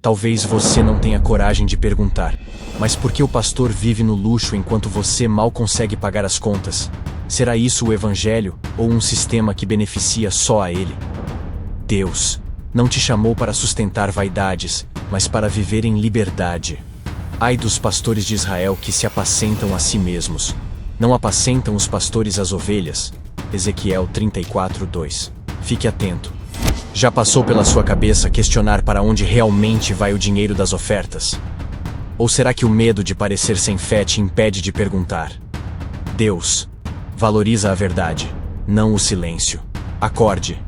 Talvez você não tenha coragem de perguntar, mas por que o pastor vive no luxo enquanto você mal consegue pagar as contas? Será isso o evangelho ou um sistema que beneficia só a ele? Deus não te chamou para sustentar vaidades, mas para viver em liberdade. Ai dos pastores de Israel que se apacentam a si mesmos. Não apacentam os pastores as ovelhas? Ezequiel 34:2. Fique atento. Já passou pela sua cabeça questionar para onde realmente vai o dinheiro das ofertas? Ou será que o medo de parecer sem fé te impede de perguntar? Deus valoriza a verdade, não o silêncio. Acorde.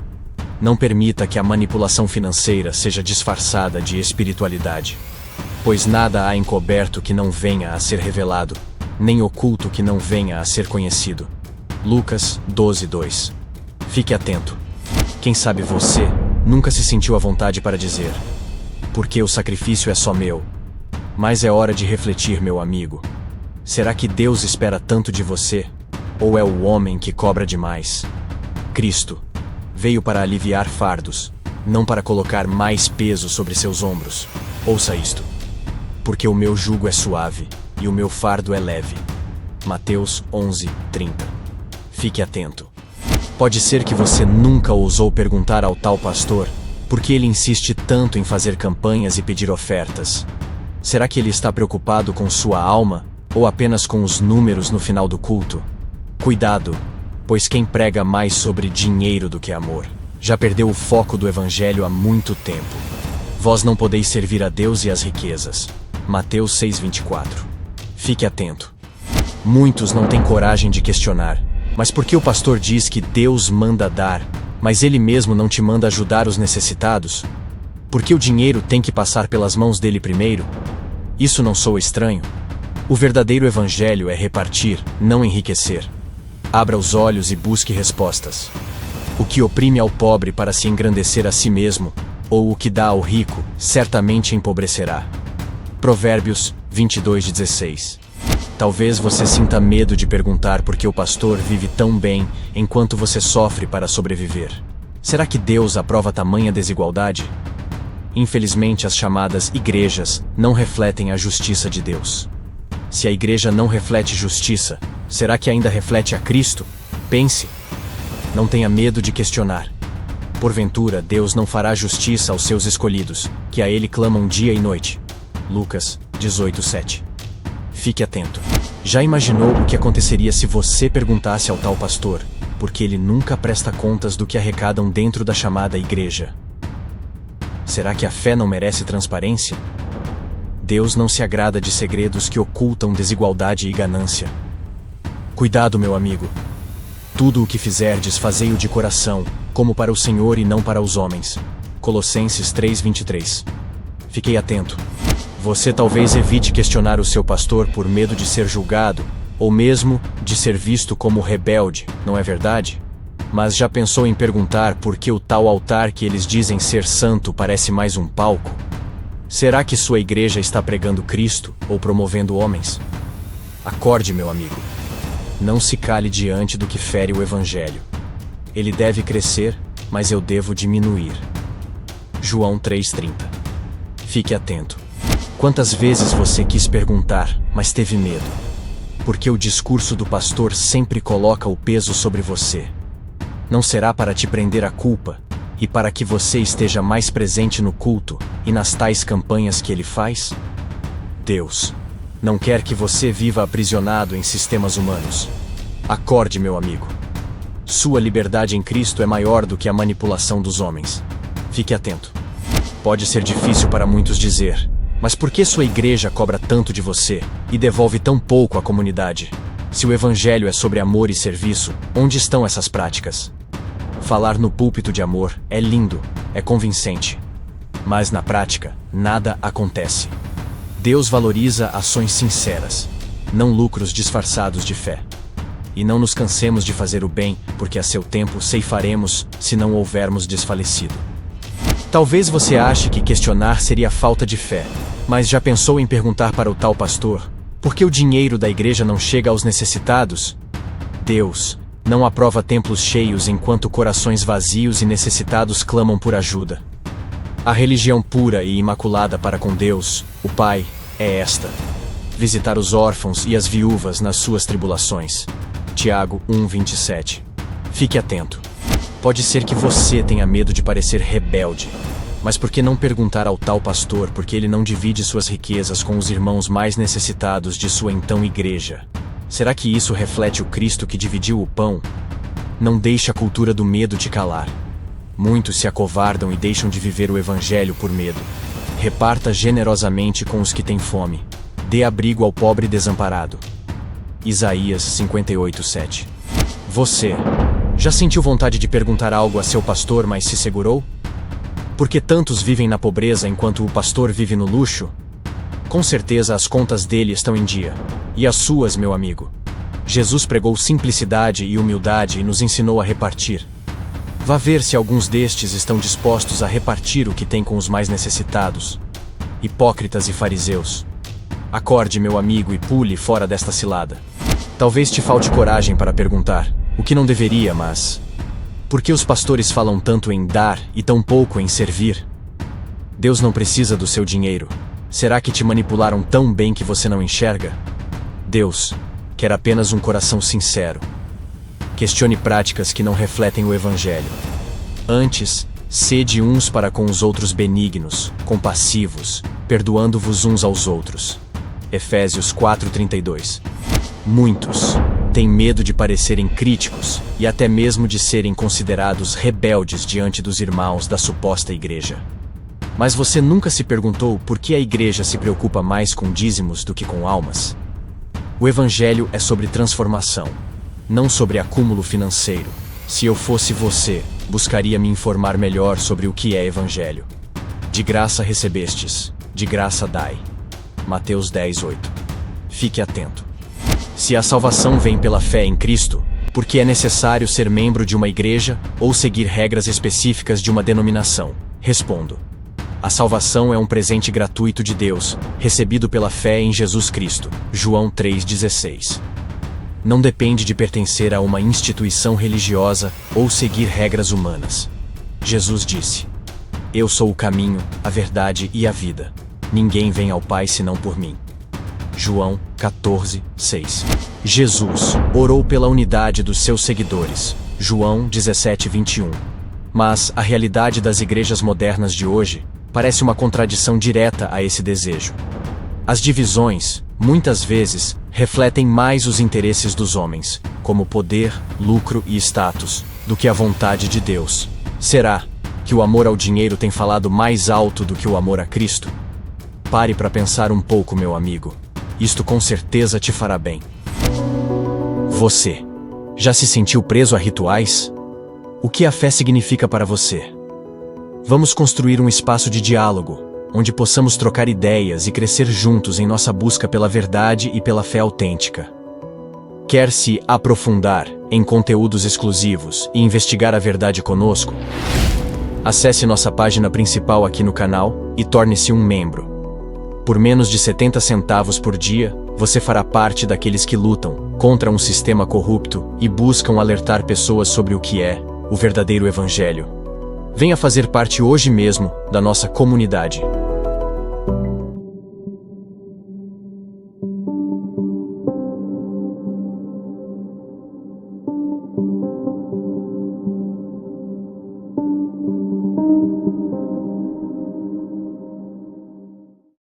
Não permita que a manipulação financeira seja disfarçada de espiritualidade. Pois nada há encoberto que não venha a ser revelado, nem oculto que não venha a ser conhecido. Lucas 12:2. Fique atento. Quem sabe você nunca se sentiu à vontade para dizer: porque o sacrifício é só meu. Mas é hora de refletir, meu amigo. Será que Deus espera tanto de você? Ou é o homem que cobra demais? Cristo veio para aliviar fardos, não para colocar mais peso sobre seus ombros. Ouça isto. Porque o meu jugo é suave e o meu fardo é leve. Mateus 11:30. Fique atento. Pode ser que você nunca ousou perguntar ao tal pastor por que ele insiste tanto em fazer campanhas e pedir ofertas. Será que ele está preocupado com sua alma ou apenas com os números no final do culto? Cuidado, pois quem prega mais sobre dinheiro do que amor já perdeu o foco do evangelho há muito tempo. Vós não podeis servir a Deus e às riquezas. Mateus 6:24. Fique atento. Muitos não têm coragem de questionar. Mas por que o pastor diz que Deus manda dar, mas ele mesmo não te manda ajudar os necessitados? Por que o dinheiro tem que passar pelas mãos dele primeiro? Isso não soa estranho? O verdadeiro evangelho é repartir, não enriquecer. Abra os olhos e busque respostas. O que oprime ao pobre para se engrandecer a si mesmo, ou o que dá ao rico, certamente empobrecerá. Provérbios 22:16. Talvez você sinta medo de perguntar por que o pastor vive tão bem enquanto você sofre para sobreviver. Será que Deus aprova tamanha desigualdade? Infelizmente, as chamadas igrejas não refletem a justiça de Deus. Se a igreja não reflete justiça, será que ainda reflete a Cristo? Pense. Não tenha medo de questionar. Porventura, Deus não fará justiça aos seus escolhidos, que a Ele clamam dia e noite. Lucas 18:7. Fique atento. Já imaginou o que aconteceria se você perguntasse ao tal pastor, porque ele nunca presta contas do que arrecadam dentro da chamada igreja? Será que a fé não merece transparência? Deus não se agrada de segredos que ocultam desigualdade e ganância. Cuidado, meu amigo. Tudo o que fizerdes, fazei-o de coração, como para o Senhor e não para os homens. Colossenses 3:23. Fiquei atento. Você talvez evite questionar o seu pastor por medo de ser julgado, ou mesmo de ser visto como rebelde, não é verdade? Mas já pensou em perguntar por que o tal altar que eles dizem ser santo parece mais um palco? Será que sua igreja está pregando Cristo ou promovendo homens? Acorde, meu amigo. Não se cale diante do que fere o evangelho. Ele deve crescer, mas eu devo diminuir. João 3:30. Fique atento. Quantas vezes você quis perguntar, mas teve medo? Porque o discurso do pastor sempre coloca o peso sobre você. Não será para te prender a culpa, e para que você esteja mais presente no culto e nas tais campanhas que ele faz? Deus não quer que você viva aprisionado em sistemas humanos. Acorde, meu amigo. Sua liberdade em Cristo é maior do que a manipulação dos homens. Fique atento. Pode ser difícil para muitos dizer: mas por que sua igreja cobra tanto de você e devolve tão pouco à comunidade? Se o evangelho é sobre amor e serviço, onde estão essas práticas? Falar no púlpito de amor é lindo, é convincente. Mas na prática, nada acontece. Deus valoriza ações sinceras, não lucros disfarçados de fé. E não nos cansemos de fazer o bem, porque a seu tempo ceifaremos se não houvermos desfalecido. Talvez você ache que questionar seria falta de fé, mas já pensou em perguntar para o tal pastor por que o dinheiro da igreja não chega aos necessitados? Deus não aprova templos cheios enquanto corações vazios e necessitados clamam por ajuda. A religião pura e imaculada para com Deus, o Pai, é esta: visitar os órfãos e as viúvas nas suas tribulações. Tiago 1:27. Fique atento. Pode ser que você tenha medo de parecer rebelde, mas por que não perguntar ao tal pastor por que ele não divide suas riquezas com os irmãos mais necessitados de sua então igreja? Será que isso reflete o Cristo que dividiu o pão? Não deixe a cultura do medo te calar. Muitos se acovardam e deixam de viver o Evangelho por medo. Reparta generosamente com os que têm fome. Dê abrigo ao pobre desamparado. Isaías 58:7. Você já sentiu vontade de perguntar algo a seu pastor, mas se segurou? Por que tantos vivem na pobreza enquanto o pastor vive no luxo? Com certeza as contas dele estão em dia. E as suas, meu amigo? Jesus pregou simplicidade e humildade e nos ensinou a repartir. Vá ver se alguns destes estão dispostos a repartir o que tem com os mais necessitados. Hipócritas e fariseus. Acorde, meu amigo, e pule fora desta cilada. Talvez te falte coragem para perguntar, o que não deveria, mas... por que os pastores falam tanto em dar e tão pouco em servir? Deus não precisa do seu dinheiro. Será que te manipularam tão bem que você não enxerga? Deus quer apenas um coração sincero. Questione práticas que não refletem o Evangelho. Antes, sede uns para com os outros benignos, compassivos, perdoando-vos uns aos outros. Efésios 4:32. Muitos têm medo de parecerem críticos e até mesmo de serem considerados rebeldes diante dos irmãos da suposta igreja. Mas você nunca se perguntou por que a igreja se preocupa mais com dízimos do que com almas? O Evangelho é sobre transformação, não sobre acúmulo financeiro. Se eu fosse você, buscaria me informar melhor sobre o que é Evangelho. De graça recebestes, de graça dai. Mateus 10:8. Fique atento. Se a salvação vem pela fé em Cristo, por que é necessário ser membro de uma igreja ou seguir regras específicas de uma denominação? Respondo. A salvação é um presente gratuito de Deus, recebido pela fé em Jesus Cristo. João 3:16. Não depende de pertencer a uma instituição religiosa ou seguir regras humanas. Jesus disse: Eu sou o caminho, a verdade e a vida. Ninguém vem ao Pai senão por mim. João 14:6. Jesus orou pela unidade dos seus seguidores. João 17:21. Mas a realidade das igrejas modernas de hoje parece uma contradição direta a esse desejo. As divisões, muitas vezes, refletem mais os interesses dos homens, como poder, lucro e status, do que a vontade de Deus. Será que o amor ao dinheiro tem falado mais alto do que o amor a Cristo? Pare para pensar um pouco, meu amigo. Isto com certeza te fará bem. Você já se sentiu preso a rituais? O que a fé significa para você? Vamos construir um espaço de diálogo, onde possamos trocar ideias e crescer juntos em nossa busca pela verdade e pela fé autêntica. Quer se aprofundar em conteúdos exclusivos e investigar a verdade conosco? Acesse nossa página principal aqui no canal e torne-se um membro. Por menos de 70 centavos por dia, você fará parte daqueles que lutam contra um sistema corrupto e buscam alertar pessoas sobre o que é o verdadeiro Evangelho. Venha fazer parte hoje mesmo da nossa comunidade.